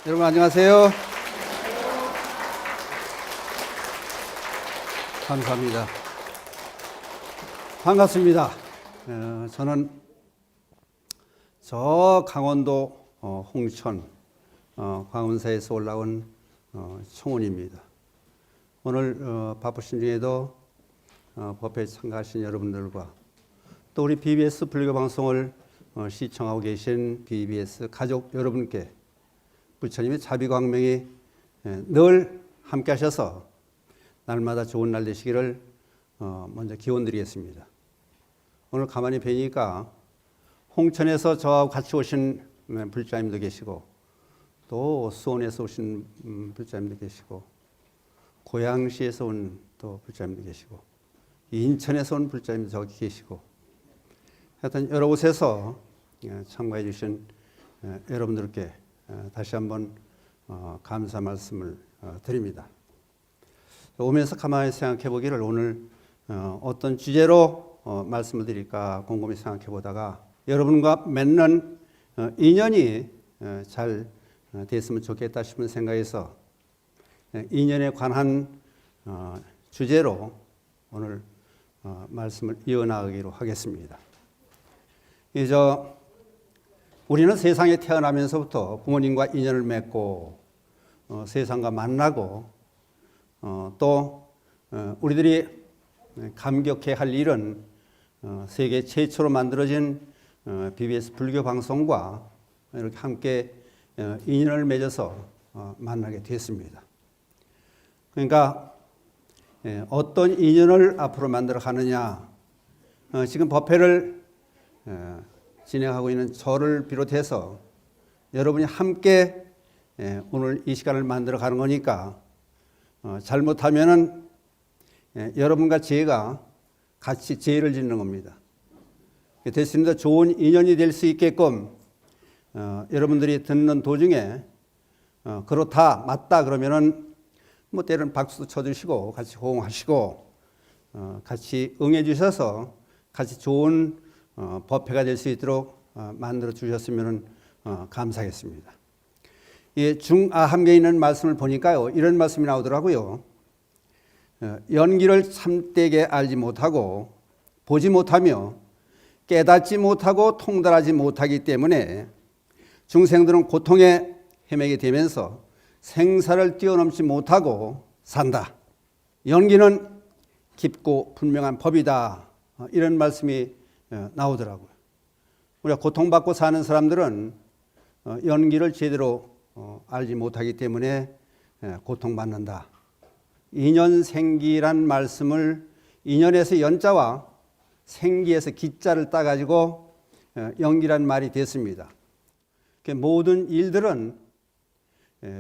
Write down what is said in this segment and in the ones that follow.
여러분 안녕하세요. 감사합니다. 반갑습니다. 저는 저 강원도 홍천 광운사에서 올라온 청운입니다. 오늘 바쁘신 중에도 법회에 참가하신 여러분들과 또 우리 BBS 불교 방송을 시청하고 계신 BBS 가족 여러분께 부처님의 자비광명이 늘 함께 하셔서 날마다 좋은 날 되시기를 먼저 기원드리겠습니다. 오늘 가만히 뵈니까 홍천에서 저하고 같이 오신 불자님도 계시고 또 수원에서 오신 불자님도 계시고 고양시에서 온 또 불자님도 계시고 인천에서 온 불자님도 저기 계시고 하여튼 여러 곳에서 참가해 주신 여러분들께 다시 한번 감사 말씀을 드립니다. 오면서 가만히 생각해 보기를 오늘 어떤 주제로 말씀을 드릴까 곰곰이 생각해 보다가 여러분과 맺는 인연이 잘 됐으면 좋겠다 싶은 생각에서 인연에 관한 주제로 오늘 말씀을 이어나가기로 하겠습니다. 우리는 세상에 태어나면서부터 부모님과 인연을 맺고 세상과 만나고 또 우리들이 감격해 할 일은 세계 최초로 만들어진 BBS 불교 방송과 이렇게 함께 인연을 맺어서 만나게 됐습니다. 그러니까 어떤 인연을 앞으로 만들어 가느냐, 지금 법회를 진행하고 있는 저를 비롯해서 여러분이 함께 오늘 이 시간을 만들어 가는 거니까 잘못하면은 여러분과 제가 같이 죄를 짓는 겁니다. 됐습니다. 좋은 인연이 될 수 있게끔 여러분들이 듣는 도중에 그렇다 맞다 그러면은 뭐 때로는 박수도 쳐주시고 같이 호응하시고 같이 응해 주셔서 같이 좋은 법회가 될 수 있도록 만들어 주셨으면 감사하겠습니다. 중아함계에 있는 말씀을 보니까요, 이런 말씀이 나오더라고요. 연기를 참되게 알지 못하고 보지 못하며 깨닫지 못하고 통달하지 못하기 때문에 중생들은 고통에 헤매게 되면서 생사를 뛰어넘지 못하고 산다. 연기는 깊고 분명한 법이다. 이런 말씀이 나오더라고요. 우리가 고통받고 사는 사람들은 연기를 제대로 알지 못하기 때문에 고통받는다. 인연생기란 말씀을 인연에서 연자와 생기에서 기자를 따가지고 연기란 말이 됐습니다. 모든 일들은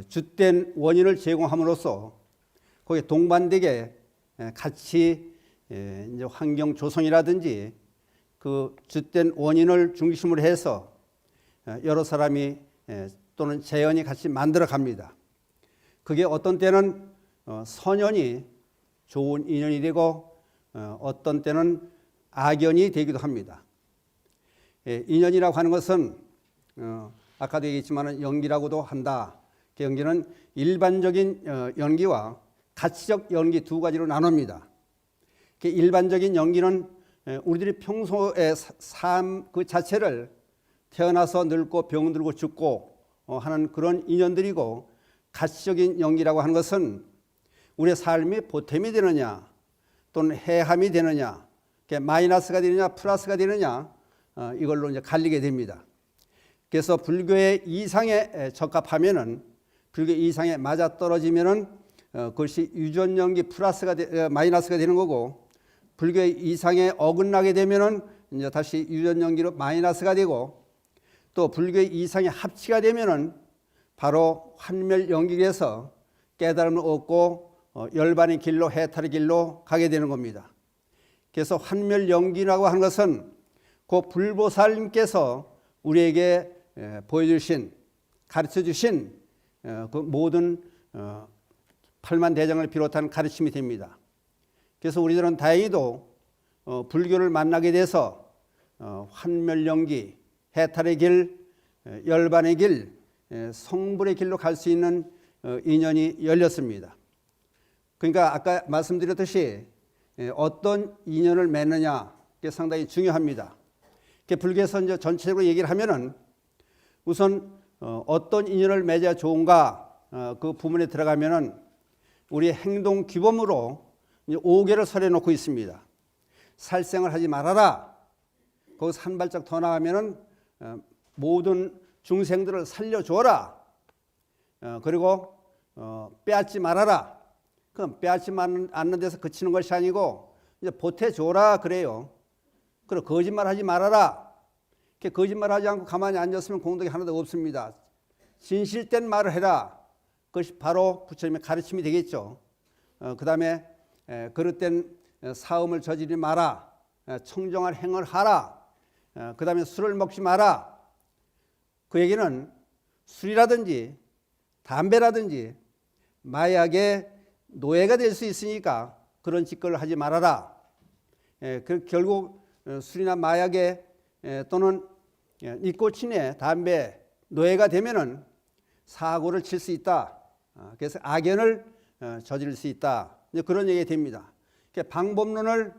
주된 원인을 제공함으로써 거기에 동반되게 같이 이제 환경 조성이라든지 그 주된 원인을 중심으로 해서 여러 사람이 또는 재연이 같이 만들어 갑니다. 그게 어떤 때는 선연이 좋은 인연이 되고 어떤 때는 악연이 되기도 합니다. 인연이라고 하는 것은 아까도 얘기했지만 연기라고도 한다. 그 연기는 일반적인 연기와 가치적 연기 두 가지로 나눕니다. 일반적인 연기는 우리들이 평소의 삶 그 자체를 태어나서 늙고 병들고 죽고 하는 그런 인연들이고, 가치적인 연기라고 하는 것은 우리의 삶이 보탬이 되느냐 또는 해함이 되느냐, 마이너스가 되느냐 플러스가 되느냐, 이걸로 이제 갈리게 됩니다. 그래서 불교의 이상에 적합하면은, 불교 이상에 맞아 떨어지면은 그것이 유전 연기 플러스가 마이너스가 되는 거고, 불교의 이상에 어긋나게 되면은 이제 다시 유전 연기로 마이너스가 되고, 또 불교의 이상에 합치가 되면은 바로 환멸 연기에서 깨달음을 얻고 열반의 길로 해탈의 길로 가게 되는 겁니다. 그래서 환멸 연기라고 하는 것은 그 불보살님께서 우리에게 보여주신, 가르쳐 주신 그 모든 팔만대장을 비롯한 가르침이 됩니다. 그래서 우리들은 다행히도 불교를 만나게 돼서 환멸연기, 해탈의 길, 열반의 길, 성불의 길로 갈 수 있는 인연이 열렸습니다. 그러니까 아까 말씀드렸듯이 어떤 인연을 맺느냐 게 상당히 중요합니다. 불교에서 이제 전체적으로 얘기를 하면은 우선 어떤 인연을 맺어야 좋은가 그 부분에 들어가면은 우리의 행동 규범으로 5개를 설해놓고 있습니다. 살생을 하지 말아라. 거기서 한 발짝 더 나가면은 모든 중생들을 살려줘라. 그리고 빼앗지 말아라. 그럼 빼앗지 않는 데서 그치는 것이 아니고 이제 보태줘라 그래요. 그리고 거짓말하지 말아라. 거짓말하지 않고 가만히 앉았으면 공덕이 하나도 없습니다. 진실된 말을 해라. 그것이 바로 부처님의 가르침이 되겠죠. 그 다음에 그릇된 사음을 저지르지 마라. 청정한 행을 하라. 그 다음에 술을 먹지 마라. 그 얘기는 술이라든지 담배라든지 마약의 노예가 될 수 있으니까 그런 짓거리를 하지 말아라. 결국 술이나 마약에 또는 니코틴에 담배 노예가 되면은 사고를 칠 수 있다. 그래서 악연을 저지를 수 있다. 그런 얘기가 됩니다. 방법론을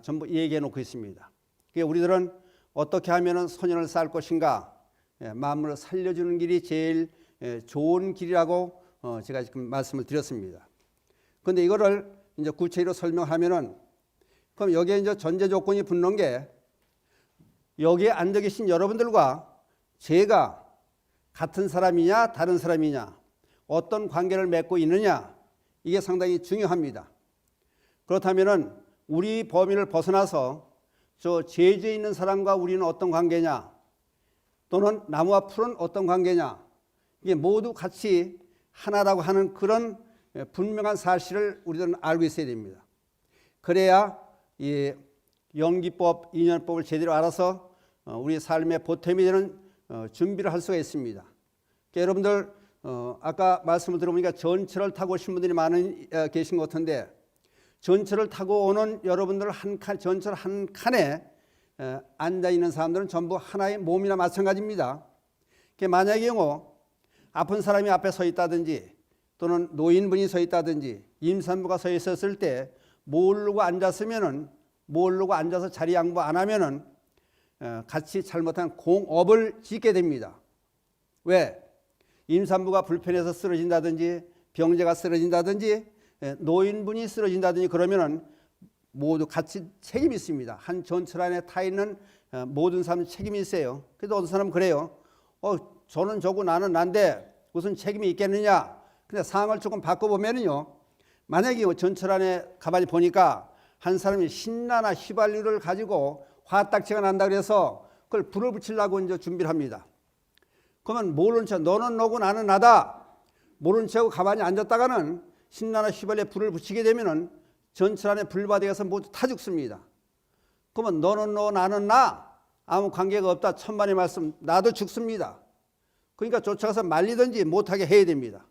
전부 얘기해 놓고 있습니다. 우리들은 어떻게 하면 선연을 쌓을 것인가, 만물을 살려주는 길이 제일 좋은 길이라고 제가 지금 말씀을 드렸습니다. 그런데 이거를 이제 구체적으로 설명하면은 그럼 여기에 이제 전제 조건이 붙는 게 여기에 앉아 계신 여러분들과 제가 같은 사람이냐 다른 사람이냐 어떤 관계를 맺고 있느냐 이게 상당히 중요합니다. 그렇다면은 우리 범위를 벗어나서 저 제주에 있는 사람과 우리는 어떤 관계냐 또는 나무와 풀은 어떤 관계냐 이게 모두 같이 하나라고 하는 그런 분명한 사실을 우리들은 알고 있어야 됩니다. 그래야 이 연기법, 인연법을 제대로 알아서 우리 삶의 보탬이 되는 준비를 할 수가 있습니다. 여러분들 아까 말씀을 들어보니까 전철을 타고 오신 분들이 많이 계신 것 같은데 전철을 타고 오는 여러분들 전철 한 칸에 앉아있는 사람들은 전부 하나의 몸이나 마찬가지입니다. 만약에 아픈 사람이 앞에 서 있다든지 또는 노인분이 서 있다든지 임산부가 서 있었을 때 모르고 앉았으면은 모르고 앉아서 자리 양보 안 하면은 같이 잘못한 공업을 짓게 됩니다. 왜? 임산부가 불편해서 쓰러진다든지 병자가 쓰러진다든지 노인분이 쓰러진다든지 그러면은 모두 같이 책임이 있습니다. 한 전철 안에 타 있는 모든 사람 책임이 있어요. 그래도 어떤 사람은 그래요. 저는 저고 나는 난데 무슨 책임이 있겠느냐. 근데 상황을 조금 바꿔보면은요. 만약에 전철 안에 가만히 보니까 한 사람이 신나나 휘발유를 가지고 화딱지가 난다 그래서 그걸 불을 붙이려고 이제 준비를 합니다. 그러면 모른 척 너는 너고 나는 나다. 모른 척하고 가만히 앉았다가는 신나나 휘발유에 불을 붙이게 되면은 전철 안에 불바다에서 모두 타 죽습니다. 그러면 너는 너 나는 나 아무 관계가 없다. 천만의 말씀 나도 죽습니다. 그러니까 쫓아가서 말리든지 못하게 해야 됩니다.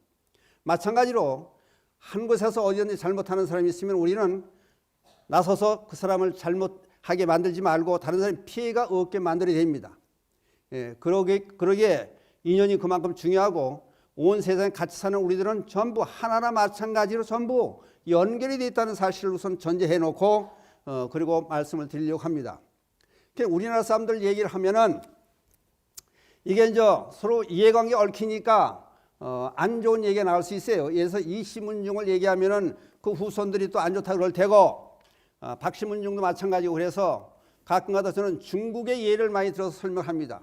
마찬가지로 한 곳에서 어디든지 잘못하는 사람이 있으면 우리는 나서서 그 사람을 잘못하게 만들지 말고 다른 사람이 피해가 없게 만들어야 됩니다. 그러기에 인연이 그만큼 중요하고 온 세상에 같이 사는 우리들은 전부 하나나 마찬가지로 전부 연결이 되어 있다는 사실을 우선 전제해 놓고 그리고 말씀을 드리려고 합니다. 우리나라 사람들 얘기를 하면은 이게 이제 서로 이해관계 얽히니까 안 좋은 얘기가 나올 수 있어요. 예를 들어서 이시문중을 얘기하면은 그 후손들이 또 안 좋다 그럴 테고 박시문중도 마찬가지고 그래서 가끔가다 저는 중국의 예를 많이 들어서 설명합니다.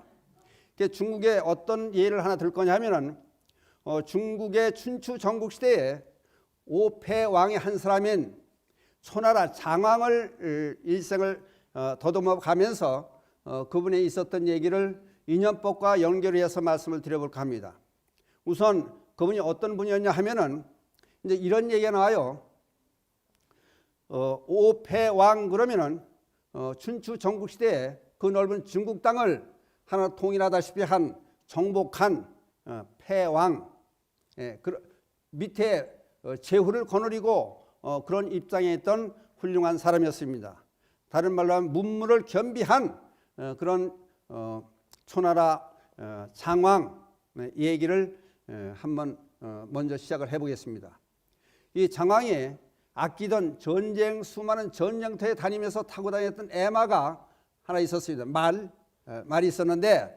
중국의 어떤 예를 하나 들 거냐 하면은 중국의 춘추 전국시대에 오패왕의 한 사람인 초나라 장왕을 일생을 더듬어 가면서 그분에 있었던 얘기를 인연법과 연결해서 말씀을 드려볼까 합니다. 우선 그분이 어떤 분이었냐 하면은 이제 이런 얘기가 나와요. 오패왕 그러면은 춘추 전국시대에 그 넓은 중국 땅을 하나 통일하다시피 한 정복한 패왕 밑에 제후를 거느리고 그런 입장에 있던 훌륭한 사람이었습니다. 다른 말로 하면 문무를 겸비한 그런 초나라 장왕 이 얘기를 한번 먼저 시작을 해보겠습니다. 이 장왕이 아끼던 수많은 전쟁터에 다니면서 타고 다녔던 애마가 하나 있었습니다. 말이 있었는데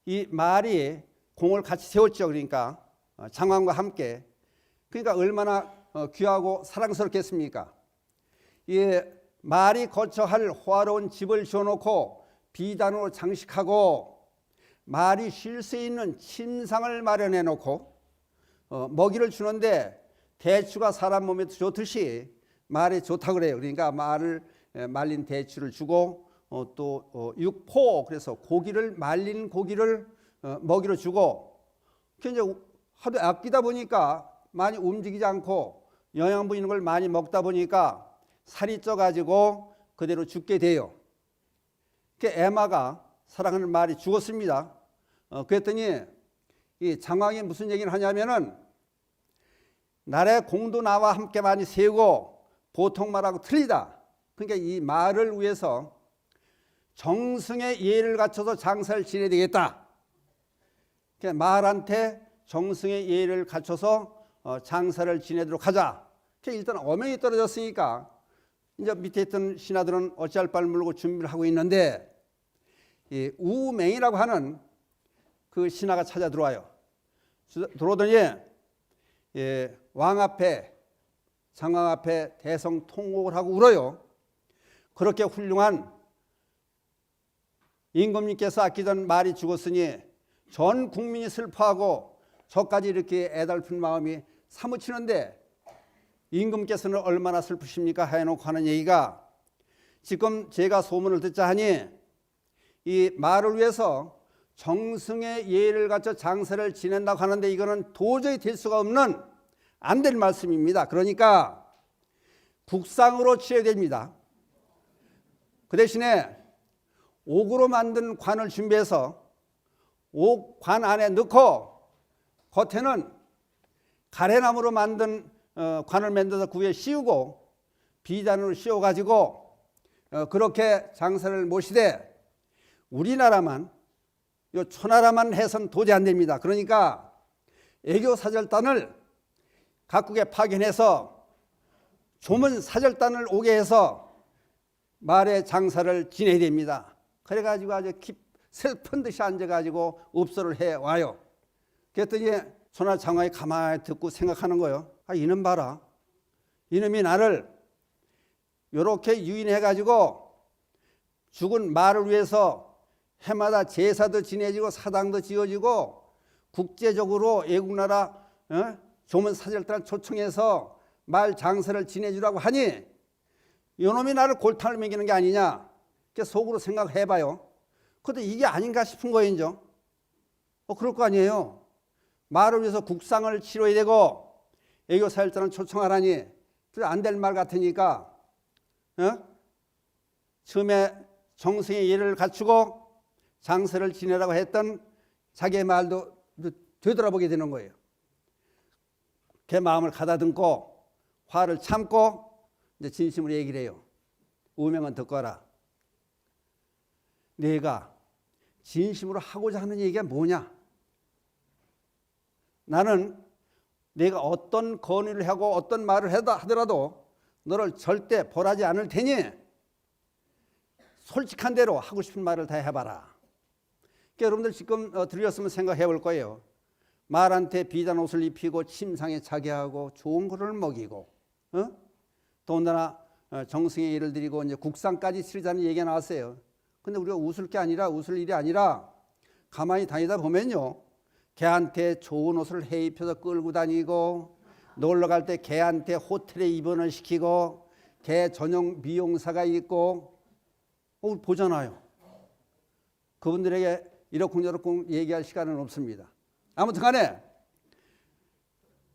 이 말이 공을 같이 세웠죠. 그러니까 장왕과 함께. 그러니까 얼마나 귀하고 사랑스럽겠습니까? 이 말이 거처할 호화로운 집을 지어놓고 비단으로 장식하고 말이 쉴 수 있는 침상을 마련해 놓고 먹이를 주는데 대추가 사람 몸에 좋듯이 말이 좋다고 그래요. 그러니까 말린 대추를 주고 또 육포, 그래서 말린 고기를 먹이로 주고, 이제 하도 아끼다 보니까 많이 움직이지 않고 영양분 있는 걸 많이 먹다 보니까 살이 쪄가지고 그대로 죽게 돼요. 그 에마가 사랑하는 말이 죽었습니다. 그랬더니 이 장왕이 무슨 얘기를 하냐면은 날에 공도 나와 함께 많이 세우고 보통 말하고 틀리다. 그러니까 이 말을 위해서 정승의 예를 갖춰서 장사를 지내야 되겠다. 그러니까 말한테 정승의 예를 갖춰서 장사를 지내도록 하자. 일단 어명이 떨어졌으니까 이제 밑에 있던 신하들은 어찌할 바를 모르고 준비를 하고 있는데 이 우맹이라고 하는 그 신하가 찾아 들어와요. 들어오더니 왕 앞에, 장왕 앞에 대성통곡을 하고 울어요. 그렇게 훌륭한 임금님께서 아끼던 말이 죽었으니 전 국민이 슬퍼하고 저까지 이렇게 애달픈 마음이 사무치는데 임금께서는 얼마나 슬프십니까? 해놓고 하는 얘기가, 지금 제가 소문을 듣자 하니 이 말을 위해서 정승의 예를 갖춰 장사를 지낸다고 하는데 이거는 도저히 될 수가 없는, 안 될 말씀입니다. 그러니까 국상으로 치러야 됩니다. 그 대신에 옥으로 만든 관을 준비해서 옥 관 안에 넣고 겉에는 가래나무로 만든 관을 만들어서 그 위에 씌우고 비단으로 씌워가지고 그렇게 장사를 모시되, 우리나라만, 요 초나라만 해선 도저히 안 됩니다. 그러니까 애교 사절단을 각국에 파견해서 조문 사절단을 오게 해서 말의 장사를 지내야 됩니다. 그래가지고 아주 슬픈 듯이 앉아가지고 읍소를 해와요. 그랬더니 초나 장왕이 가만히 듣고 생각하는 거예요. 이놈 봐라. 이놈이 나를 이렇게 유인해가지고 죽은 말을 위해서 해마다 제사도 지내지고 사당도 지어지고 국제적으로 애국나라 조문 사절단을 초청해서 말 장사를 지내주라고 하니 이놈이 나를 골탕을 먹이는 게 아니냐, 속으로 생각해봐요. 그런데 이게 아닌가 싶은 거예요. 이제 그럴 거 아니에요. 말을 위해서 국상을 치러야 되고 애교 사절단을 초청하라니 안 될 말 같으니까 처음에 정승의 예를 갖추고 장사를 지내라고 했던 자기의 말도 되돌아보게 되는 거예요. 걔 마음을 가다듬고 화를 참고 이제 진심으로 얘기를 해요. 우명은 듣거라. 내가 진심으로 하고자 하는 얘기가 뭐냐? 나는 내가 어떤 건의를 하고 어떤 말을 하더라도 너를 절대 벌하지 않을 테니 솔직한 대로 하고 싶은 말을 다 해봐라. 그러니까 여러분들 지금 들으셨으면 생각해 볼 거예요. 말한테 비단 옷을 입히고 침상에 자게 하고 좋은 거를 먹이고 더군다나 정승의 예를 드리고 이제 국상까지 치르자는 얘기가 나왔어요. 근데 우리가 웃을 일이 아니라 가만히 다니다 보면요, 걔한테 좋은 옷을 해 입혀서 끌고 다니고 놀러 갈 때 걔한테 호텔에 입원을 시키고 걔 전용 미용사가 있고 보잖아요. 그분들에게 이러쿵저러쿵 얘기할 시간은 없습니다. 아무튼 간에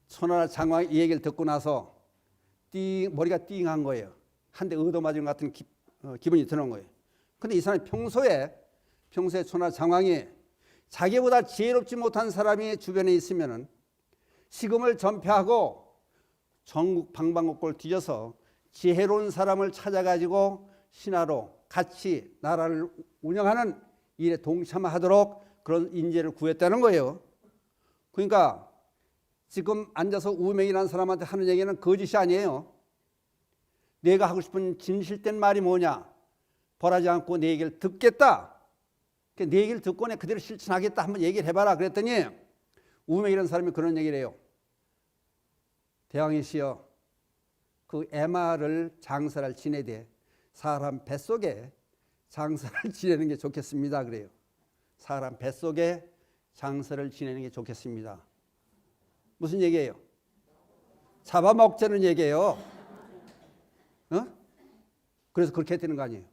초나라 장왕이 이 얘기를 듣고 나서 머리가 띵한 거예요. 한 대 얻어맞은 것 같은 기분이 드는 거예요. 근데 이 사람이 평소에 초나라 장왕이 자기보다 지혜롭지 못한 사람이 주변에 있으면은 시금을 전폐하고 전국 방방곡곡을 뒤져서 지혜로운 사람을 찾아가지고 신하로 같이 나라를 운영하는 일에 동참하도록 그런 인재를 구했다는 거예요. 그러니까 지금 앉아서 우명이라는 사람한테 하는 얘기는 거짓이 아니에요. 내가 하고 싶은 진실된 말이 뭐냐? 벌하지 않고 내 얘기를 듣겠다. 내 얘기를 듣고 내 그대로 실천하겠다. 한번 얘기를 해봐라. 그랬더니 우명이라는 사람이 그런 얘기를 해요. 대왕이 시여, 그 MR을 장사를 지내되 사람 뱃속에 장사를 지내는 게 좋겠습니다. 그래요. 사람 뱃속에 장사를 지내는 게 좋겠습니다. 무슨 얘기예요? 잡아먹자는 얘기예요. 그래서 그렇게 되는 거 아니에요.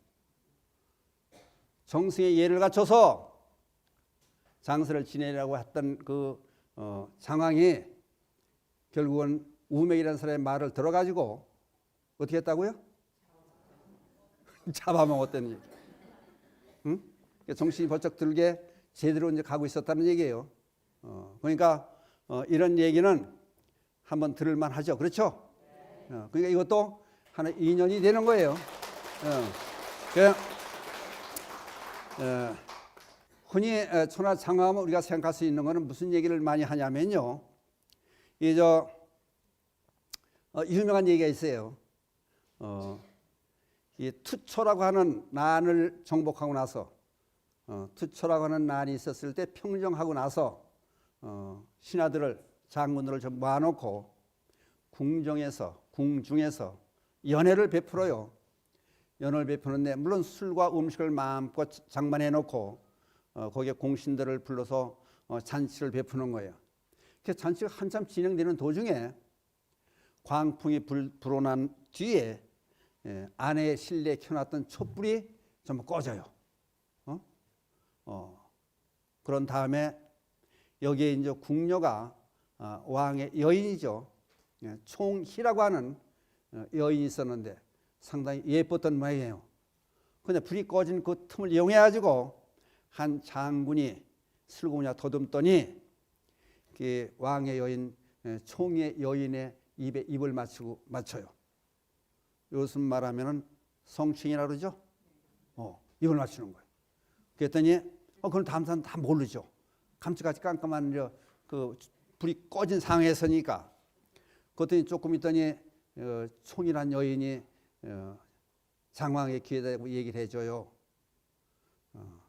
정승의 예를 갖춰서 장사를 지내려고 했던 그 상황이 결국은 우명이라는 사람의 말을 들어가지고 어떻게 했다고요? 잡아먹었다는 얘기. 응? 정신이 번쩍 들게 제대로 이제 가고 있었다는 얘기예요. 그러니까 이런 얘기는 한번 들을만 하죠. 그렇죠? 그러니까 이것도 하나의 인연이 되는 거예요. 흔히 천하장화하면 우리가 생각할 수 있는 것은 무슨 얘기를 많이 하냐면요. 유명한 얘기가 있어요. 이 투초라고 하는 난을 정복하고 나서 투초라고 하는 난이 있었을 때 평정하고 나서 신하들을 장군들을 좀 모아놓고 궁중에서 연회를 베풀어요. 연회를 베푸는데 물론 술과 음식을 마음껏 장만해 놓고 거기에 공신들을 불러서 잔치를 베푸는 거예요. 그 잔치가 한참 진행되는 도중에 광풍이 불어난 뒤에 안에 실내에 켜놨던 촛불이 전부 꺼져요. 그런 다음에 여기에 이제 궁녀가 왕의 여인이죠. 총희라고 하는 여인이 있었는데 상당히 예뻤던 모양이에요. 근데 불이 꺼진 그 틈을 이용해가지고 한 장군이 슬그머니 더듬더니 그 왕의 여인, 총의 여인의 입에 입을 맞춰요. 요즘 말하면은 성칭이라 그러죠. 입을 맞추는 거예요. 그랬더니 그건 다음 사람 다 모르죠. 감쪽같이 깜깜한 그 불이 꺼진 상황에서니까. 그랬더니 조금 있더니 총이란 여인이 장왕의 귀에다 얘기를 해줘요.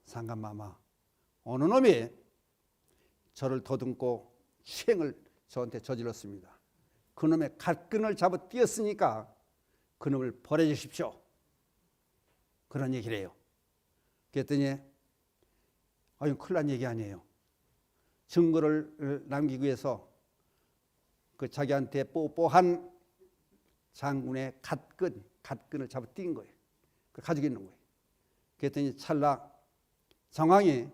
상감마마, 어느 놈이 저를 더듬고 시행을 저한테 저질렀습니다. 그놈의 갈끈을 잡아 띄었으니까 그놈을 벌해주십시오. 그런 얘기를 해요. 그랬더니 큰일 난 얘기 아니에요. 증거를 남기기 위해서 그 자기한테 뽀뽀한 장군의 갓끈을 잡아 띈 거예요. 그걸 가지고 있는 거예요. 그랬더니 찰나 장왕이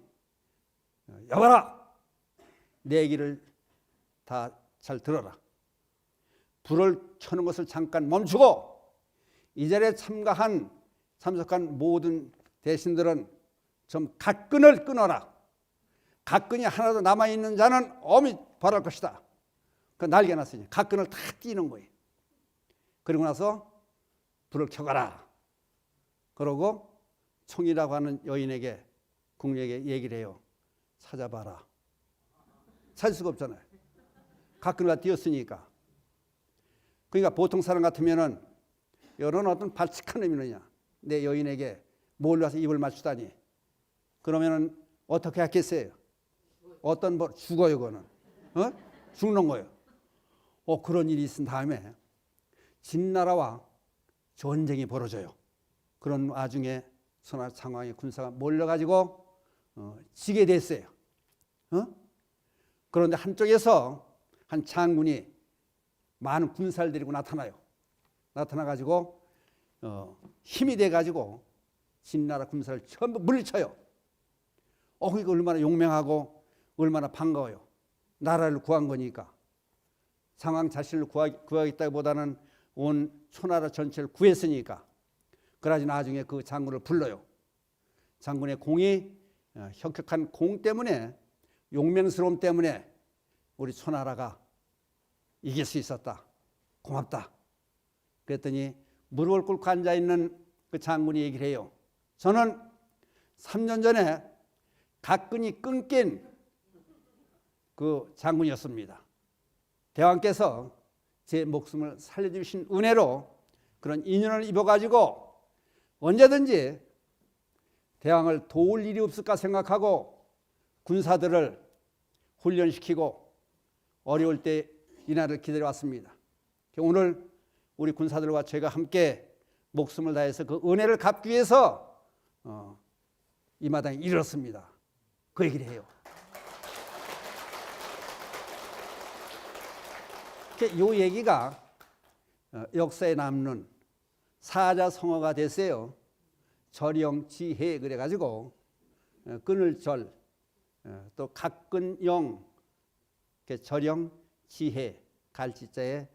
여봐라, 내 얘기를 다 잘 들어라. 불을 켜는 것을 잠깐 멈추고 이 자리에 참석한 모든 대신들은 좀 갓끈을 끊어라. 갓끈이 하나도 남아있는 자는 엄히 벌할 것이다. 그 날개 났으니 갓끈을 다 띄는 거예요. 그리고 나서 불을 켜가라. 그러고 총이라고 하는 여인에게, 궁녀에게 얘기를 해요. 찾아봐라. 찾을 수가 없잖아요. 갓끈을 다 띄었으니까. 그러니까 보통 사람 같으면은 이런 어떤 발칙한 놈이느냐, 내 여인에게 몰라서 입을 맞추다니, 그러면은 어떻게 하겠어요? 어떤 벌 죽어요. 그거는 죽는 거예요. 그런 일이 있은 다음에 진나라와 전쟁이 벌어져요. 그런 와중에 천하장왕의 군사가 몰려가지고 지게 됐어요. 그런데 한쪽에서 한 장군이 많은 군사를 데리고 나타나요. 나타나가지고 힘이 돼가지고 진나라 군사를 전부 물리쳐요. 그러니까 얼마나 용맹하고 얼마나 반가워요. 나라를 구한 거니까. 상황 자신을 구하겠다기보다는 온 초나라 전체를 구했으니까. 그러지 나중에 그 장군을 불러요. 장군의 공이 혁혁한 공 때문에, 용맹스러움 때문에 우리 초나라가 이길 수 있었다. 고맙다. 그랬더니 무릎을 꿇고 앉아있는 그 장군이 얘기를 해요. 저는 3년 전에 갓끈이 끊긴 그 장군이었습니다. 대왕께서 제 목숨을 살려주신 은혜로 그런 인연을 입어가지고 언제든지 대왕을 도울 일이 없을까 생각하고 군사들을 훈련시키고 어려울 때 이날을 기다려왔습니다. 오늘 우리 군사들과 제가 함께 목숨을 다해서 그 은혜를 갚기 위해서 이 마당에 이르렀습니다. 그 얘기를 해요. 이 얘기가 역사에 남는 사자성어가 됐어요. 절영지혜 그래가지고 끈을 절, 또 각근영, 절영지혜 갈지자에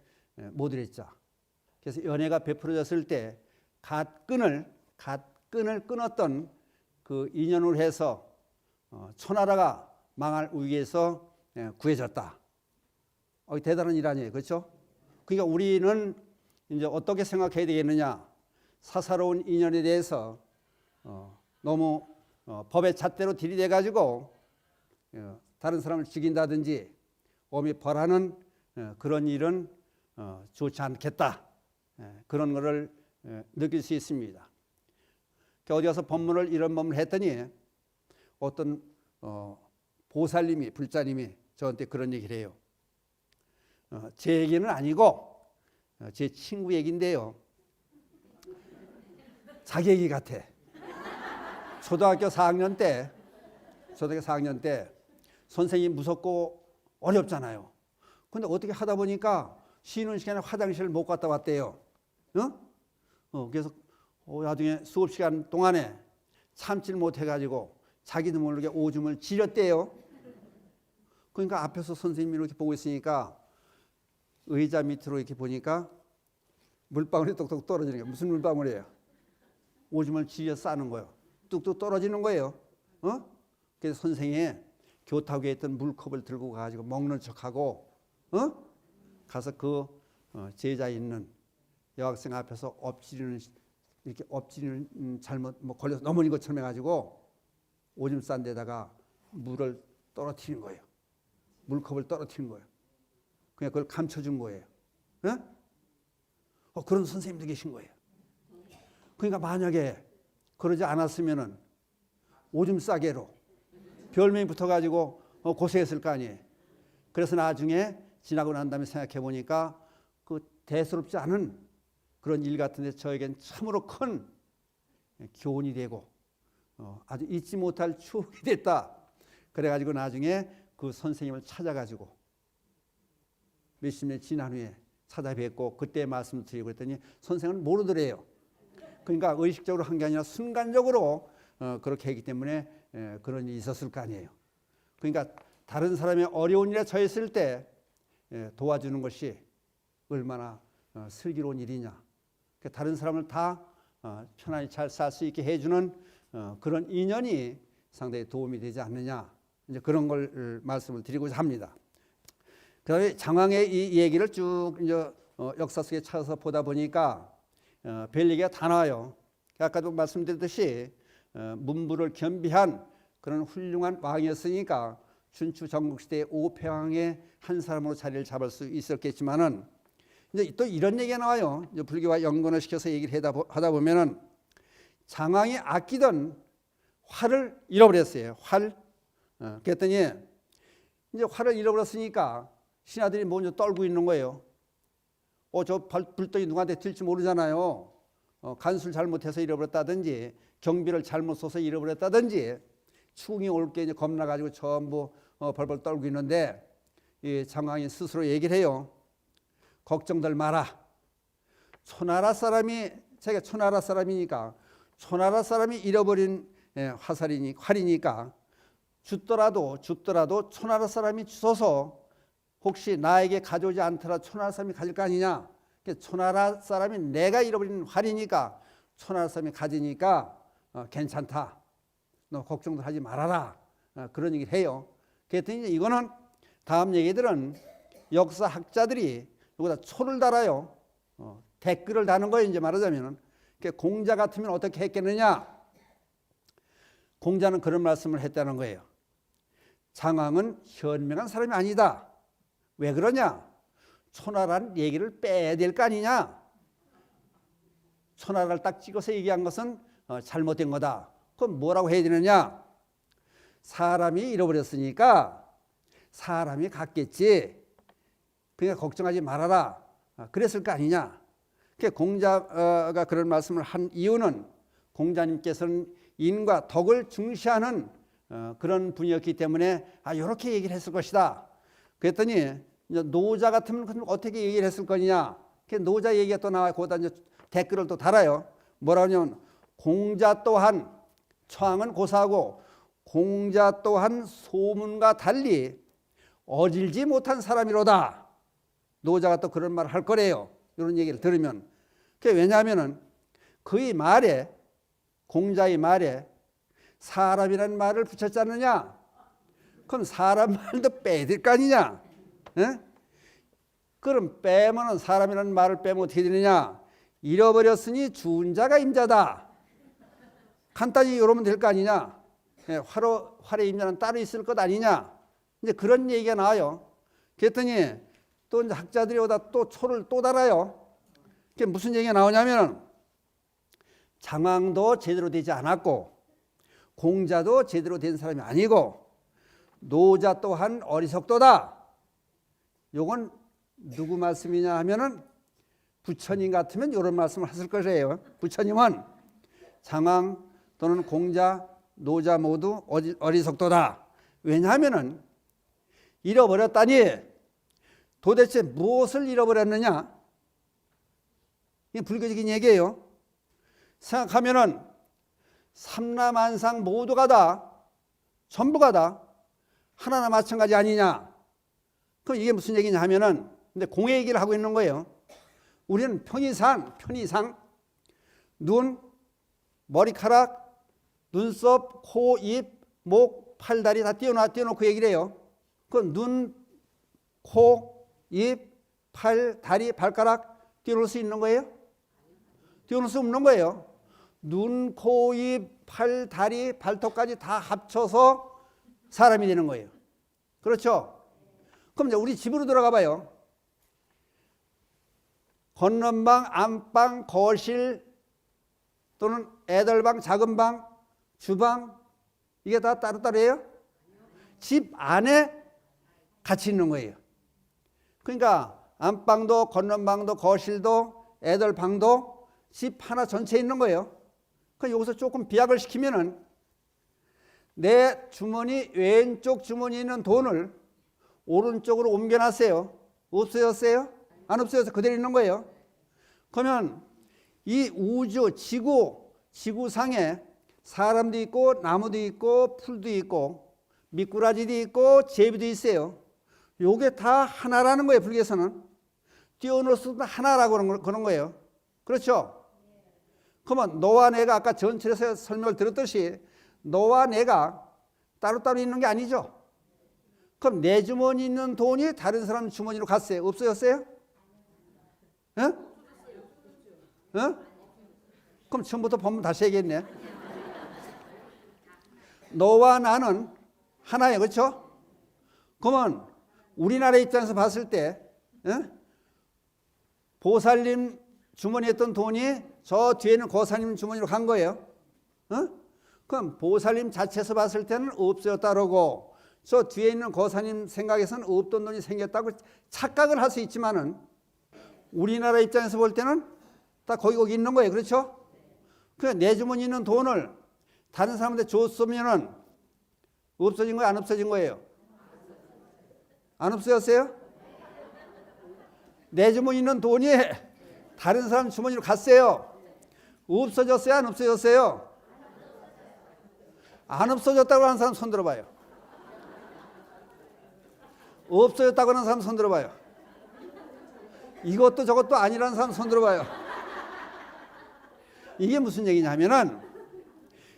모들했자. 그래서 연애가 베풀어졌을 때 갓끈을 끊었던 그 인연으로 해서 초나라가 망할 위기에서 구해졌다. 대단한 일 아니에요, 그렇죠? 그러니까 우리는 이제 어떻게 생각해야 되겠느냐? 사사로운 인연에 대해서 너무 법의 잣대로 들이대 가지고 다른 사람을 죽인다든지 엄히 벌하는 그런 일은 좋지 않겠다. 그런 것을 느낄 수 있습니다. 어디 가서 법문을 이런 법문을 했더니 어떤 보살님이 불자님이 저한테 그런 얘기를 해요. 제 얘기는 아니고 제 친구 얘기인데요. 자기 얘기 같아. 초등학교 4학년 때 선생님이 무섭고 어렵잖아요. 근데 어떻게 하다 보니까 쉬는 시간에 화장실을 못 갔다 왔대요. 그래서 나중에 수업 시간 동안에 참질 못해가지고 자기도 모르게 오줌을 지렸대요. 그러니까 앞에서 선생님이 이렇게 보고 있으니까 의자 밑으로 이렇게 보니까 물방울이 똑똑 떨어지는 거예요. 무슨 물방울이에요? 오줌을 지려 싸는 거예요. 뚝뚝 떨어지는 거예요. 그래서 선생이 교탁위에 있던 물컵을 들고 가가지고 먹는 척하고 가서 그 제자 있는 여학생 앞에서 엎지리는 잘못 걸려서 넘어진 것처럼 해가지고 오줌 싼 데다가 물을 떨어뜨리는 거예요. 물컵을 떨어뜨리는 거예요. 그냥 그걸 감춰준 거예요. 그런 선생님도 계신 거예요. 그러니까 만약에 그러지 않았으면은 오줌 싸개로 별명이 붙어가지고 고생했을 거 아니에요. 그래서 나중에 지나고 난 다음에 생각해 보니까 그 대수롭지 않은 그런 일 같은데 저에겐 참으로 큰 교훈이 되고 아주 잊지 못할 추억이 됐다. 그래가지고 나중에 그 선생님을 찾아가지고 몇십 년 지난 후에 찾아뵙고 그때 말씀드리고 그랬더니 선생은 모르더래요. 그러니까 의식적으로 한 게 아니라 순간적으로 그렇게 했기 때문에 그런 일이 있었을 거 아니에요. 그러니까 다른 사람의 어려운 일에 처했을 때 도와주는 것이 얼마나 슬기로운 일이냐. 다른 사람을 다 편안히 잘 살 수 있게 해주는 그런 인연이 상당히 도움이 되지 않느냐. 이제 그런 걸 말씀을 드리고자 합니다. 그다음에 장왕의 이 얘기를 쭉 이제 역사 속에 찾아서 보다 보니까 별 얘기가 다 나와요. 아까도 말씀드렸듯이 문부를 겸비한 그런 훌륭한 왕이었으니까 춘추 전국시대의 오패왕의 한 사람으로 자리를 잡을 수 있었겠지만은 이제 또 이런 얘기가 나와요. 이제 불교와 연관을 시켜서 얘기를 하다 보면은 장왕이 아끼던 활을 잃어버렸어요. 활. 그랬더니 이제 활을 잃어버렸으니까 신하들이 먼저 떨고 있는 거예요. 저 불떡이 누구한테 튈지 모르잖아요. 간수를 잘못해서 잃어버렸다든지 경비를 잘못 써서 잃어버렸다든지 충이 올 게 이제 겁나가지고 전부 벌벌 떨고 있는데 이 장왕이 스스로 얘기를 해요. 걱정들 마라. 초나라 사람이 제가 초나라 사람이니까 초나라 사람이 잃어버린 활이니까 죽더라도 초나라 사람이 주워서 혹시 나에게 가져오지 않더라 초나라 사람이 가질 거 아니냐. 초나라 사람이 내가 잃어버린 활이니까 초나라 사람이 가지니까 괜찮다. 너 걱정도 하지 말아라. 그런 얘기를 해요. 그랬더니 이거는 다음 얘기들은 역사학자들이 여기다 초를 달아요. 댓글을 다는 거예요. 이제 말하자면은 공자 같으면 어떻게 했겠느냐. 공자는 그런 말씀을 했다는 거예요. 장왕은 현명한 사람이 아니다. 왜 그러냐? 초나라는 얘기를 빼야 될 거 아니냐? 초나라를 딱 찍어서 얘기한 것은 잘못된 거다. 그럼 뭐라고 해야 되느냐? 사람이 잃어버렸으니까 사람이 갔겠지. 그러니까 걱정하지 말아라. 그랬을 거 아니냐? 공자가 그런 말씀을 한 이유는 공자님께서는 인과 덕을 중시하는 그런 분이었기 때문에 이렇게 얘기를 했을 것이다. 그랬더니 노자 같으면 어떻게 얘기를 했을 거냐? 노자 얘기가 또 나와요. 거기다 이제 댓글을 또 달아요. 뭐라고 하냐면 공자 또한 처왕은 고사하고 공자 또한 소문과 달리 어질지 못한 사람이로다. 노자가 또 그런 말을 할 거래요. 이런 얘기를 들으면. 왜냐하면 그의 말에 공자의 말에 사람이라는 말을 붙였지 않느냐? 그럼 사람 말도 빼야 될 거 아니냐? 에? 그럼 빼면 사람이라는 말을 빼면 어떻게 되느냐? 잃어버렸으니 주운 자가 임자다. 간단히 이러면 될 거 아니냐? 활의 임자는 따로 있을 것 아니냐? 이제 그런 얘기가 나와요. 그랬더니 또 이제 학자들이 오다 또 초를 또 달아요. 그게 무슨 얘기가 나오냐면 장왕도 제대로 되지 않았고 공자도 제대로 된 사람이 아니고 노자 또한 어리석도다. 요건 누구 말씀이냐 하면은 부처님 같으면 이런 말씀을 하실 것이에요. 부처님은 장왕 또는 공자, 노자 모두 어리석도다. 왜냐하면은 잃어버렸다니 도대체 무엇을 잃어버렸느냐? 이게 불교적인 얘기예요. 생각하면은 삼라만상 모두가 다 전부가 다 하나나 마찬가지 아니냐? 그럼 이게 무슨 얘기냐 하면은 근데 공의 얘기를 하고 있는 거예요. 우리는 편의상 눈, 머리카락, 눈썹, 코, 입, 목, 팔, 다리 다 띄워놓고 얘기를 해요. 그 눈, 코, 입, 팔, 다리, 발가락 띄워놓을 수 있는 거예요? 띄워놓을 수 없는 거예요. 눈, 코, 입, 팔, 다리, 발톱까지 다 합쳐서 사람이 되는 거예요. 그렇죠? 그럼 이제 우리 집으로 들어가 봐요. 건넌방, 안방, 거실 또는 애들방, 작은 방, 주방 이게 다 따로따로예요? 집 안에 같이 있는 거예요. 그러니까 안방도 건넌방도 거실도 애들방도 집 하나 전체에 있는 거예요. 그러니까 여기서 조금 비약을 시키면은 내 주머니 왼쪽 주머니에 있는 돈을 오른쪽으로 옮겨놨어요. 없어졌어요? 안 없어져서 그대로 있는 거예요. 그러면 이 우주, 지구상에 사람도 있고 나무도 있고 풀도 있고 미꾸라지도 있고 제비도 있어요. 요게 다 하나라는 거예요. 불교에서는. 띄워놓을 수도 하나라고 그런 거예요. 그렇죠? 그러면 너와 내가 아까 전철에서 설명을 들었듯이 너와 내가 따로따로 있는 게 아니죠. 그럼 내 주머니에 있는 돈이 다른 사람 주머니로 갔어요? 없어졌어요? 응? 응? 그럼 처음부터 보면 다시 얘기했네. 너와 나는 하나예요. 그렇죠? 그러면 우리나라 입장에서 봤을 때 보살님 주머니에 있던 돈이 저 뒤에는 고사님 주머니로 간 거예요. 그럼 보살님 자체에서 봤을 때는 없어졌다 그러고 저 뒤에 있는 고사님 생각에서는 없던 돈이 생겼다고 착각을 할 수 있지만은 우리나라 입장에서 볼 때는 다 거기 있는 거예요. 그렇죠? 그러니까 내 주머니에 있는 돈을 다른 사람한테 줬으면은 없어진 거예요? 안 없어진 거예요? 안 없어졌어요? 내 주머니에 있는 돈이 다른 사람 주머니로 갔어요. 없어졌어요? 안 없어졌어요? 안 없어졌다고 하는 사람 손 들어봐요. 없어졌다고 하는 사람 손 들어봐요. 이것도 저것도 아니라는 사람 손 들어봐요. 이게 무슨 얘기냐 하면은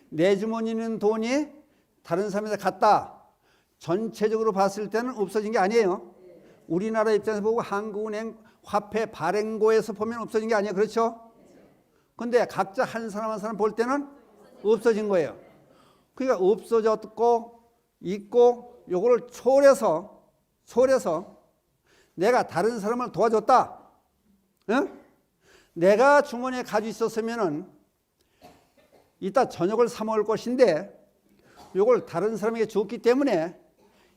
내 주머니에 있는 돈이 다른 사람한테 갔다. 전체적으로 봤을 때는 없어진 게 아니에요. 우리나라 입장에서 보고 한국은행 화폐 발행고에서 보면 없어진 게 아니에요. 그렇죠? 근데 각자 한 사람 한 사람 볼 때는 없어진 거예요. 그러니까 없어졌고 있고 요거를 초월해서 내가 다른 사람을 도와줬다. 응? 내가 주머니에 가지고 있었으면은 이따 저녁을 사 먹을 것인데 요걸 다른 사람에게 줬기 때문에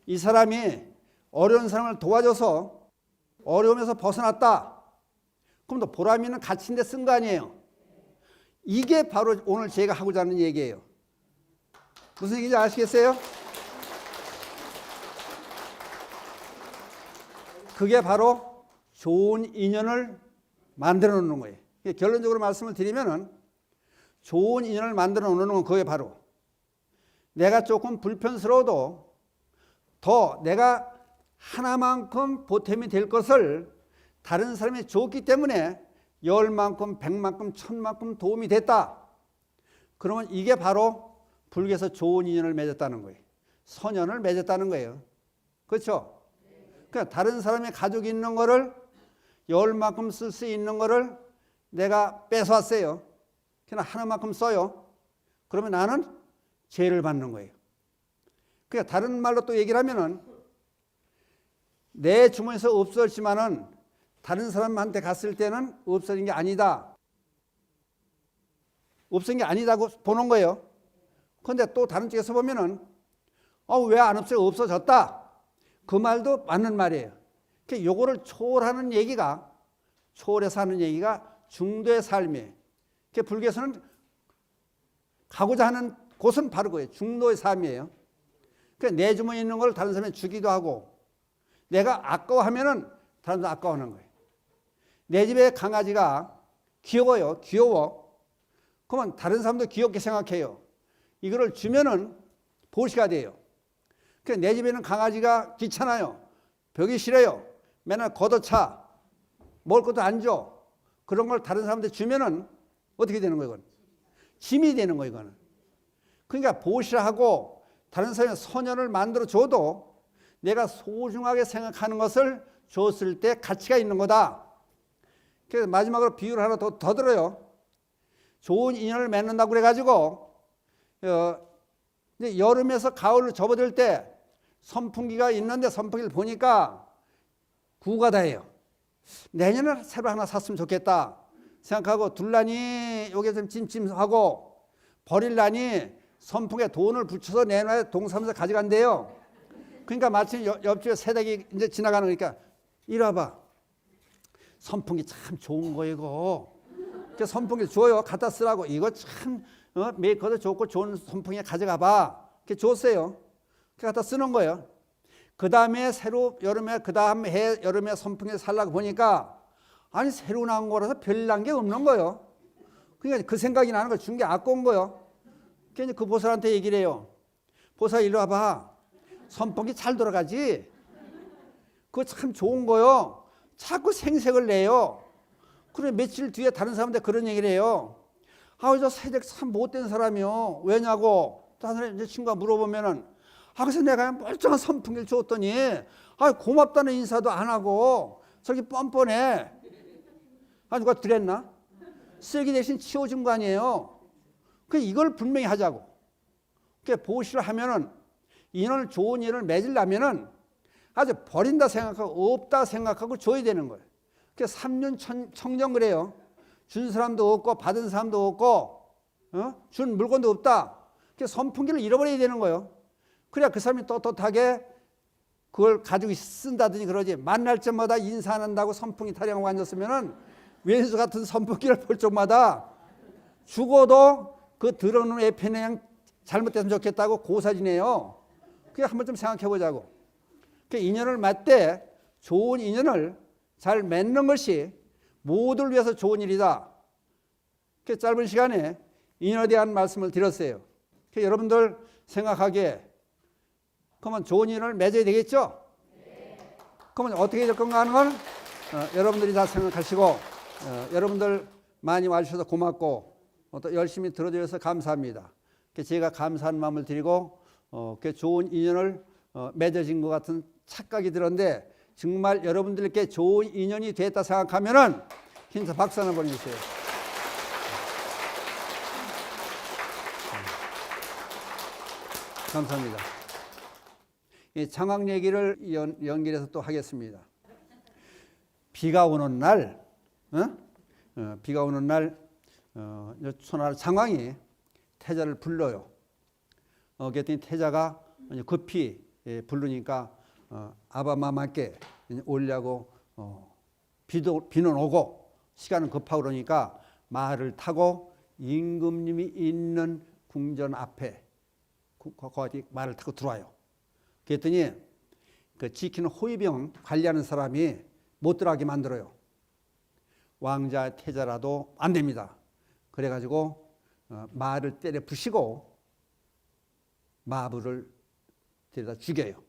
이 사람이 어려운 사람을 도와줘서 어려움에서 벗어났다. 그럼 또 보람 있는 가치인데 쓴 거 아니에요. 이게 바로 오늘 제가 하고자 하는 얘기예요. 무슨 얘기인지 아시겠어요? 그게 바로 좋은 인연을 만들어 놓는 거예요. 결론적으로 말씀을 드리면은 좋은 인연을 만들어 놓는 건 그게 바로 내가 조금 불편스러워도 더 내가 하나만큼 보탬이 될 것을 다른 사람이 줬기 때문에 10만큼, 100만큼, 1000만큼 도움이 됐다. 그러면 이게 바로 불교에서 좋은 인연을 맺었다는 거예요. 선연을 맺었다는 거예요. 그렇죠? 그러니까 다른 사람이 가지고 있는 거를 10만큼 쓸 수 있는 거를 내가 뺏어왔어요. 그냥 하나만큼 써요. 그러면 나는 죄를 받는 거예요. 그러니까 다른 말로 또 얘기를 하면은 내 주머니에서 없어졌지만은 다른 사람한테 갔을 때는 없어진 게 아니다. 없어진 게 아니다고 보는 거예요. 그런데 또 다른 쪽에서 보면은 왜 안 없어요? 없어졌다. 그 말도 맞는 말이에요. 그러니까 요거를 초월하는 얘기가 초월해서 하는 얘기가 중도의 삶이에요. 그러니까 불교에서는 가고자 하는 곳은 바로 그거예요. 중도의 삶이에요. 그러니까 내 주머니에 있는 걸 다른 사람에 주기도 하고 내가 아까워하면은 다른 사람 아까워하는 거예요. 내 집에 강아지가 귀여워요. 귀여워. 그러면 다른 사람도 귀엽게 생각해요. 이거를 주면은 보시가 돼요. 그러니까 내 집에는 강아지가 귀찮아요. 벽이 싫어요. 맨날 걷어차. 먹을 것도 안 줘. 그런 걸 다른 사람한테 주면은 어떻게 되는 거예요? 이건? 짐이 되는 거예요. 이거는. 그러니까 보시라 하고 다른 사람의 선연을 만들어 줘도 내가 소중하게 생각하는 것을 줬을 때 가치가 있는 거다. 그래서 마지막으로 비유를 하나 더 들어요. 좋은 인연을 맺는다고 그래가지고 이제 여름에서 가을로 접어들 때 선풍기가 있는데 선풍기를 보니까 구가다예요. 내년에 새로 하나 샀으면 좋겠다 생각하고 둘라니 여기에 좀 찜찜하고 버릴라니 선풍기에 돈을 붙여서 내년에 동사무소 가져간대요. 그러니까 마침 옆집에 새댁이 이제 지나가는 거니까 이리 와봐. 선풍기 참 좋은 거 이거. 그 선풍기 줘요. 갖다 쓰라고. 이거 참 메이커도 좋고 좋은 선풍기 가져가 봐. 이렇게 줬어요. 갖다 쓰는 거예요. 그 다음에 새로 여름에 그 다음 해 여름에 선풍기 살라고 보니까 아니 새로 나온 거라서 별난 게 없는 거예요. 그러니까 그 생각이 나는 거 준 게 아까운 거예요. 그러니까 그 보살한테 얘기를 해요. 보살 이리 와봐. 선풍기 잘 돌아가지. 그거 참 좋은 거요. 자꾸 생색을 내요. 그래 며칠 뒤에 다른 사람한테 그런 얘기를 해요. 저 새댁 참 못된 사람이요. 왜냐고 다른 친구가 물어보면은 그래서 내가 멀쩡한 선풍기를 줬더니 고맙다는 인사도 안 하고 저렇게 뻔뻔해. 누가 드렸나? 쓰레기 대신 치워준 거 아니에요. 이걸 분명히 하자고. 보시를 하면은 인연을 좋은 일을 맺으려면은 아주 버린다 생각하고 없다 생각하고 줘야 되는 거예요. 그래서 3년 청정 그래요. 준 사람도 없고 받은 사람도 없고 준 물건도 없다. 그래서 선풍기를 잃어버려야 되는 거예요. 그래야 그 사람이 떳떳하게 그걸 가지고 쓴다든지 그러지. 만날 때마다 인사 안 한다고 선풍기 타령하고 앉았으면은 왼수 같은 선풍기를 볼 적마다 죽어도 그 들어오는 애편에 그냥 잘못됐으면 좋겠다고 고사지네요. 그게 한번 좀 생각해 보자고. 인연을 맺되 좋은 인연을 잘 맺는 것이 모두를 위해서 좋은 일이다. 짧은 시간에 인연에 대한 말씀을 드렸어요. 여러분들 생각하기에 그러면 좋은 인연을 맺어야 되겠죠? 그러면 어떻게 될 건가 하는 건 여러분들이 다 생각하시고 여러분들 많이 와주셔서 고맙고 또 열심히 들어주셔서 감사합니다. 제가 감사한 마음을 드리고 좋은 인연을 맺어진 것 같은 착각이 들었는데 정말 여러분들께 좋은 인연이 됐다 생각하면은 힘써 박수 하나 보내주세요. 감사합니다. 이 장황 얘기를 연결해서 또 하겠습니다. 비가 오는 날, 비가 오는 날, 손아라 장황이 태자를 불러요. 그랬더니 태자가 급히 부르니까 아바마마께 오려고 비는 오고 시간은 급하고 그러니까 말을 타고 임금님이 있는 궁전 앞에 거기 말을 타고 들어와요. 그랬더니 그 지키는 호위병 관리하는 사람이 못 들어가게 만들어요. 왕자 태자라도 안 됩니다. 그래가지고 말을 때려 부시고 마부를 데려다 죽여요.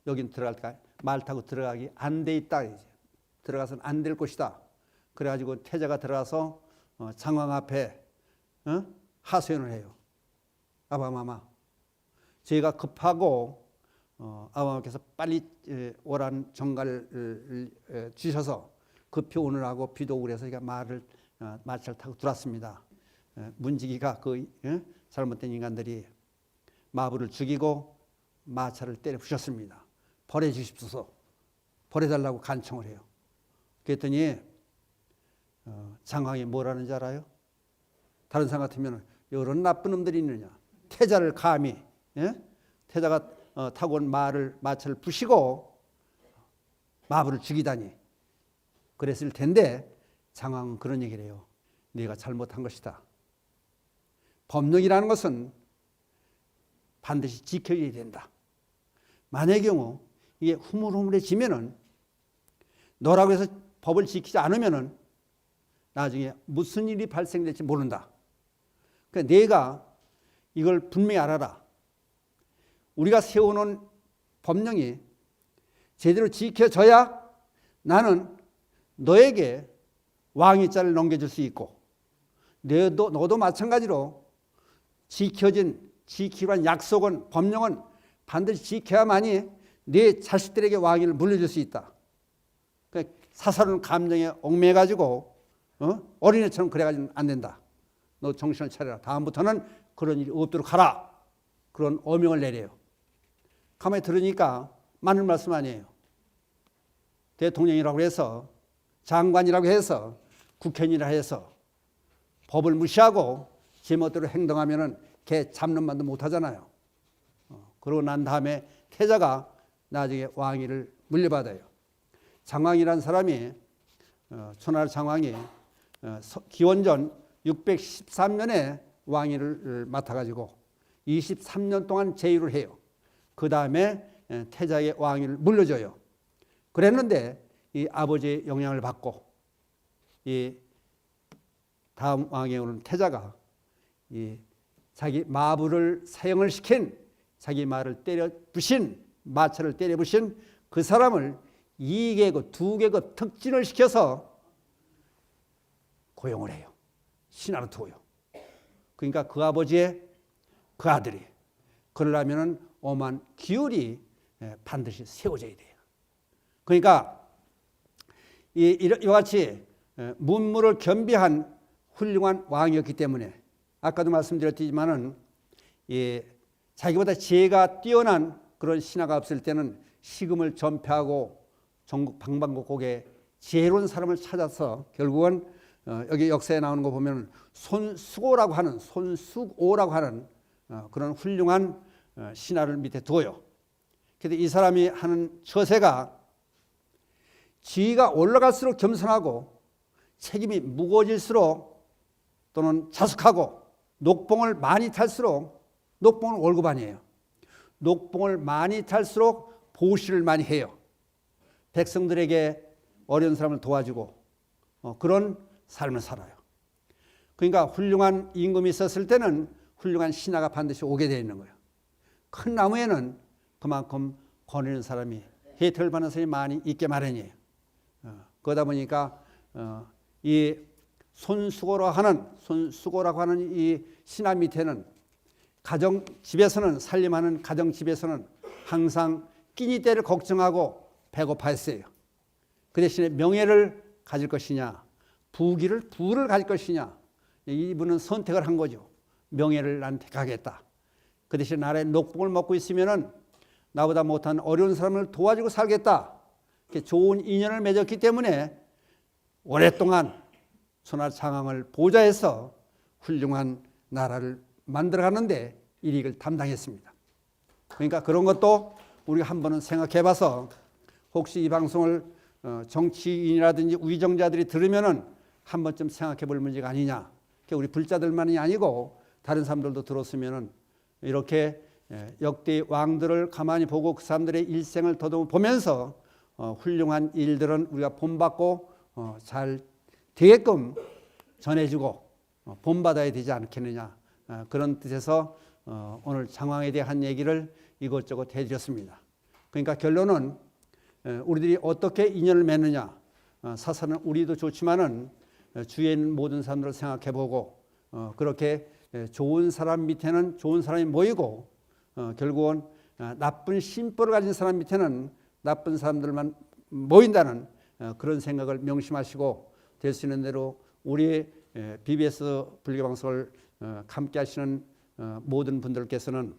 여긴 들어갈까? 말 타고 들어가기 안 돼 있다. 이제. 들어가서는 안 될 것이다. 그래가지고 태자가 들어가서 장왕 앞에 하소연을 해요. 아바마마, 저희가 급하고 아바마께서 빨리 오란 정갈을 주셔서 급히 오느라고 비도 오고 그래서 제가 마차를 타고 들어왔습니다. 문지기가 그 잘못된 인간들이 마부를 죽이고 마차를 때려 부셨습니다. 벌해 주십소서. 벌해달라고 간청을 해요. 그랬더니 장황이 뭐라는 줄 알아요? 다른 사람 같으면 이런 나쁜 놈들이 있느냐. 태자를 감히 태자가 타고 온 마차를 부시고 마부를 죽이다니. 그랬을 텐데 장황은 그런 얘기를 해요. 네가 잘못한 것이다. 법령이라는 것은 반드시 지켜야 된다. 만약의 경우 이게 흐물흐물해지면은 너라고 해서 법을 지키지 않으면은 나중에 무슨 일이 발생될지 모른다. 그러니까 내가 이걸 분명히 알아라. 우리가 세워놓은 법령이 제대로 지켜져야 나는 너에게 왕위자를 넘겨줄 수 있고 너도 마찬가지로 지키기로 한 약속은 법령은 반드시 지켜야만이 네 자식들에게 왕위를 물려줄 수 있다. 그러니까 사사로운 감정에 얽매가지고 어린애처럼 그래가지고는 안 된다. 너 정신을 차려라. 다음부터는 그런 일이 없도록 하라. 그런 어명을 내려요. 가만히 들으니까 맞는 말씀 아니에요. 대통령이라고 해서 장관이라고 해서 국회의원이라 해서 법을 무시하고 제멋대로 행동하면은 걔 잡는 말도 못하잖아요. 그러고 난 다음에 태자가 나중에 왕위를 물려받아요. 장왕이라는 사람이 초나라 장왕이 기원전 613년에 왕위를 맡아가지고 23년 동안 제위를 해요. 그 다음에 태자의 왕위를 물려줘요. 그랬는데 이 아버지의 영향을 받고 이 다음 왕에 오는 태자가 이 자기 마부를 사형을 시킨 자기 말을 때려 부신 마차를 때려 부신 그 사람을 2계급 2계급 특진을 시켜서 고용을 해요. 신하로 두어요. 그러니까 그 아버지의 그 아들이 그러려면은 오만 기율이 반드시 세워져야 돼요. 그러니까 이와 같이 문무를 겸비한 훌륭한 왕이었기 때문에 아까도 말씀드렸지만은 자기보다 지혜가 뛰어난 그런 신하가 없을 때는 식음을 전폐하고 전국 방방곡곡에 지혜로운 사람을 찾아서 결국은 여기 역사에 나오는 거 보면 손수고라고 하는 그런 훌륭한 신하를 밑에 두어요. 그런데 이 사람이 하는 처세가 지위가 올라갈수록 겸손하고 책임이 무거워질수록 또는 자숙하고 녹봉을 많이 탈수록 녹봉은 월급 아니에요. 녹봉을 많이 탈수록 보시를 많이 해요. 백성들에게 어려운 사람을 도와주고 그런 삶을 살아요. 그러니까 훌륭한 임금이 있었을 때는 훌륭한 신하가 반드시 오게 되어 있는 거예요. 큰 나무에는 그만큼 거느리는 사람이 혜택을 받는 사람이 많이 있게 마련이에요. 그러다 보니까 이 손수고라고 하는 이 신하 밑에는 가정집에서는 살림하는 가정집에서는 항상 끼니 때를 걱정하고 배고파했어요. 그 대신에 명예를 가질 것이냐 부를 가질 것이냐 이분은 선택을 한 거죠. 명예를 난 택하겠다. 그 대신 나라의 녹복을 먹고 있으면은 나보다 못한 어려운 사람을 도와주고 살겠다. 이렇게 좋은 인연을 맺었기 때문에 오랫동안 천하장항을 보좌해서 훌륭한 나라를 만들어가는데 일익을 담당했습니다. 그러니까 그런 것도 우리가 한 번은 생각해봐서 혹시 이 방송을 정치인이라든지 위정자들이 들으면은 한 번쯤 생각해볼 문제가 아니냐. 우리 불자들만이 아니고 다른 사람들도 들었으면은 이렇게 역대 왕들을 가만히 보고 그 사람들의 일생을 더듬어 보면서 훌륭한 일들은 우리가 본받고 잘 되게끔 전해주고 본받아야 되지 않겠느냐. 그런 뜻에서 오늘 장황에 대한 얘기를 이것저것 해드렸습니다. 그러니까 결론은 우리들이 어떻게 인연을 맺느냐. 사사는 우리도 좋지만은 주위에 있는 모든 사람들을 생각해보고 그렇게 좋은 사람 밑에는 좋은 사람이 모이고 결국은 나쁜 심보를 가진 사람 밑에는 나쁜 사람들만 모인다는 그런 생각을 명심하시고 될 수 있는 대로 우리 BBS 불교방송을 함께 하시는 모든 분들께서는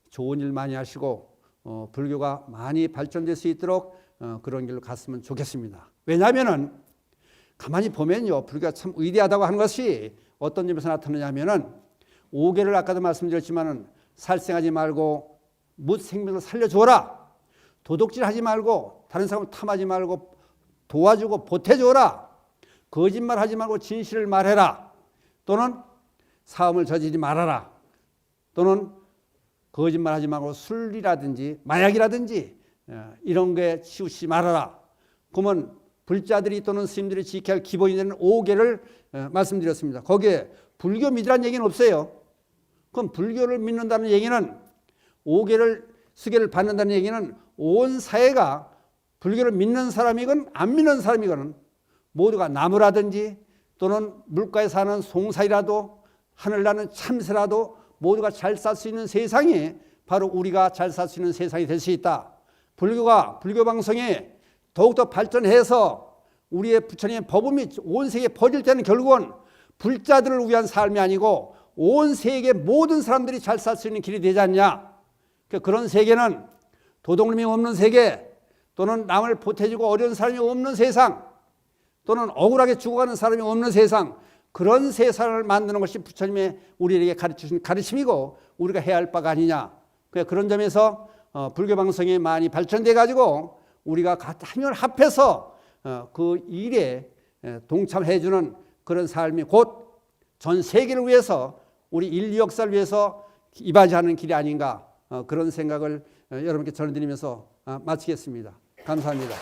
좋은 일 많이 하시고 불교가 많이 발전될 수 있도록 그런 길로 갔으면 좋겠습니다. 왜냐하면은 가만히 보면요, 불교가 참 위대하다고 하는 것이 어떤 점에서 나타나냐 하면은 5계를 아까도 말씀드렸지만은 살생하지 말고 묻 생명을 살려줘라. 도둑질하지 말고 다른 사람 탐하지 말고 도와주고 보태줘라. 거짓말하지 말고 진실을 말해라. 또는 사음을 저지르지 말아라. 또는 거짓말하지 말고 술이라든지 마약이라든지 이런 게 치우치지 말아라. 그러면 불자들이 또는 스님들이 지켜야 할 기본이 되는 5계를 말씀드렸습니다. 거기에 불교 믿으라는 얘기는 없어요. 그럼 불교를 믿는다는 얘기는 5계를 수계를 받는다는 얘기는 온 사회가 불교를 믿는 사람이건 안 믿는 사람이건 모두가 나무라든지 또는 물가에 사는 송사이라도 하늘나는 참새라도 모두가 잘 살 수 있는 세상이 바로 우리가 잘 살 수 있는 세상이 될 수 있다. 불교가 불교 방송이 더욱더 발전해서 우리의 부처님의 법음이 온 세계에 퍼질 때는 결국은 불자들을 위한 삶이 아니고 온 세계 모든 사람들이 잘 살 수 있는 길이 되지 않냐. 그런 세계는 도둑놈이 없는 세계 또는 남을 보태주고 어려운 사람이 없는 세상 또는 억울하게 죽어가는 사람이 없는 세상, 그런 세상을 만드는 것이 부처님의 우리에게 가르치신 가르침이고 우리가 해야 할 바가 아니냐. 그런 점에서 불교 방송이 많이 발전돼 가지고 우리가 한열 합해서 그 일에 동참해 주는 그런 삶이 곧 전 세계를 위해서 우리 인류 역사를 위해서 이바지하는 길이 아닌가, 그런 생각을 여러분께 전해드리면서 마치겠습니다. 감사합니다.